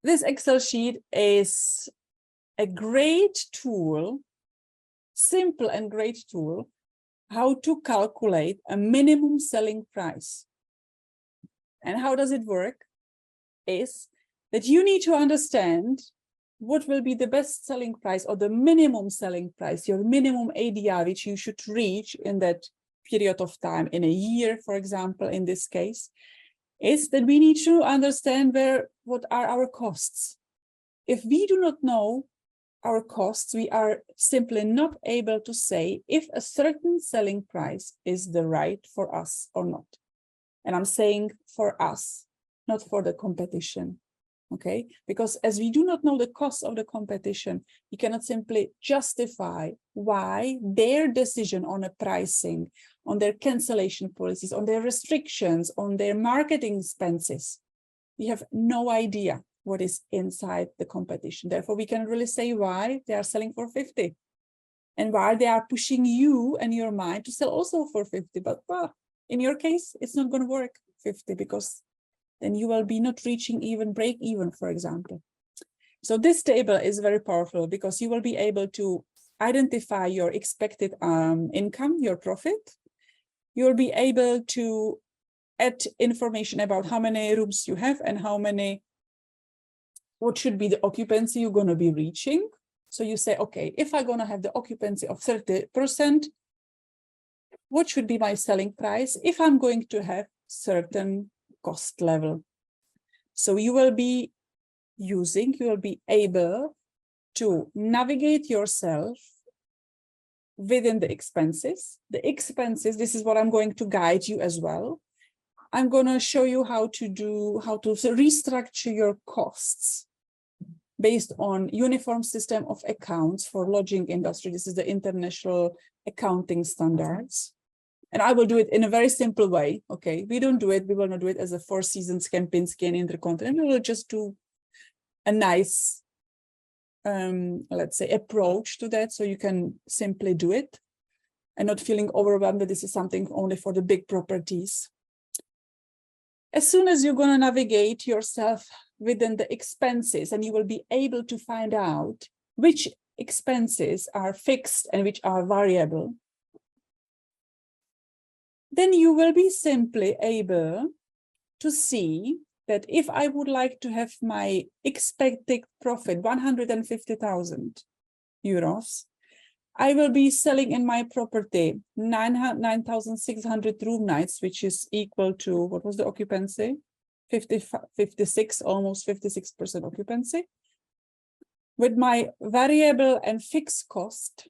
This Excel sheet is a great tool, simple and great tool, how to calculate a minimum selling price. And how does it work? Is that you need to understand what will be the best selling price or the minimum selling price, your minimum ADR, which you should reach in that period of time, in a year, for example, in this case, is that we need to understand what are our costs. If we do not know our costs, we are simply not able to say if a certain selling price is the right for us or not. And I'm saying for us, not for the competition. Okay, because as we do not know the cost of the competition, we cannot simply justify why their decision on a pricing, on their cancellation policies, on their restrictions, on their marketing expenses. We have no idea what is inside the competition. Therefore, we can really say why they are selling for 50 and why they are pushing you and your mind to sell also for 50. But well, in your case, it's not going to work 50 because then you will be not reaching even break even, for example. So this table is very powerful because you will be able to identify your expected income, your profit. You'll be able to add information about how many rooms you have and what should be the occupancy you're going to be reaching. So you say, okay, if I'm going to have the occupancy of 30%, what should be my selling price if I'm going to have certain cost level? So you will be able to navigate yourself within the expenses. The expenses, this is what I'm going to guide you as well. I'm going to show you how to restructure your costs based on uniform system of accounts for lodging industry. This is the international accounting standards. And I will do it in a very simple way. Okay, we will not do it as a Four Seasons, Kempinski, and Intercontinental. We will just do a nice, let's say, approach to that. So you can simply do it and not feeling overwhelmed that this is something only for the big properties. As soon as you're going to navigate yourself within the expenses, and you will be able to find out which expenses are fixed and which are variable, then you will be simply able to see that if I would like to have my expected profit 150,000 euros, I will be selling in my property 9,600 room nights, which is equal to, what was the occupancy? 56, almost 56% occupancy. With my variable and fixed cost,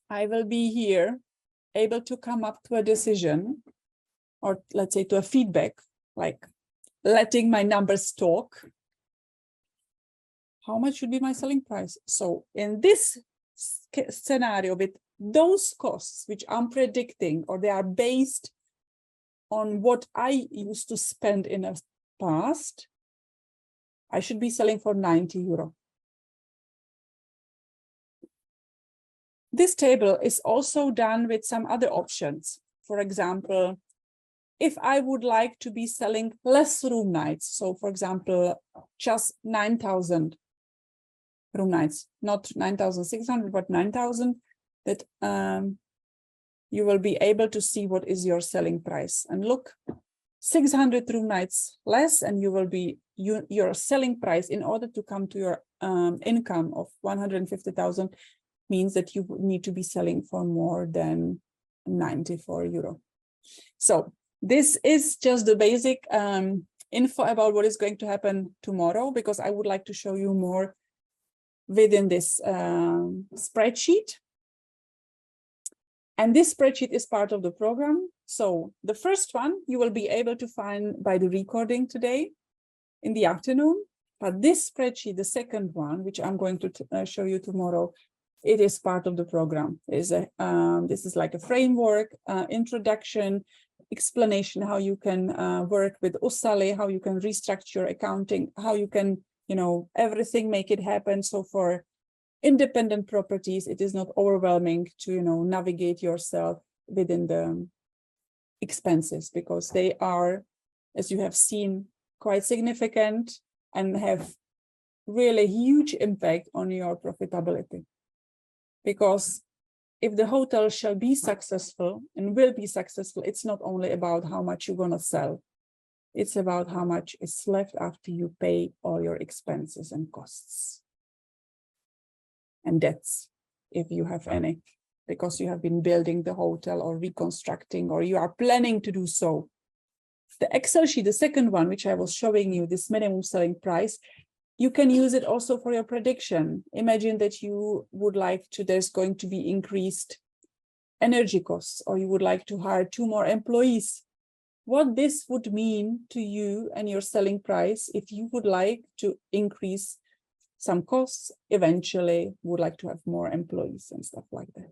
I will be here able to come up to a decision, or let's say to a feedback, like letting my numbers talk. How much should be my selling price? So in this scenario, with those costs, which I'm predicting, or they are based on what I used to spend in the past, I should be selling for 90 euro. This table is also done with some other options. For example, if I would like to be selling less room nights, so for example, just 9,000 room nights, not 9,600, but 9,000, that you will be able to see what is your selling price. And look, 600 room nights less, and you will be your selling price in order to come to your income of 150,000 means that you need to be selling for more than 94 euro. So this is just the basic info about what is going to happen tomorrow, because I would like to show you more within this spreadsheet. And this spreadsheet is part of the program. So the first one you will be able to find by the recording today in the afternoon. But this spreadsheet, the second one, which I'm going to show you tomorrow, it is part of the program. This is like a framework, introduction, explanation how you can work with USALI, how you can restructure your accounting, how you can, everything, make it happen. So for independent properties, it is not overwhelming to, navigate yourself within the expenses, because they are, as you have seen, quite significant. and have really huge impact on your profitability. Because if the hotel shall be successful and will be successful, it's not only about how much you're going to sell. It's about how much is left after you pay all your expenses and costs. And debts, if you have any, because you have been building the hotel or reconstructing, or you are planning to do so. The Excel sheet, the second one, which I was showing you, this minimum selling price, you can use it also for your prediction. Imagine that you would like to, there's going to be increased energy costs, or you would like to hire 2 more employees. What this would mean to you and your selling price if you would like to increase some costs, eventually would like to have more employees and stuff like that.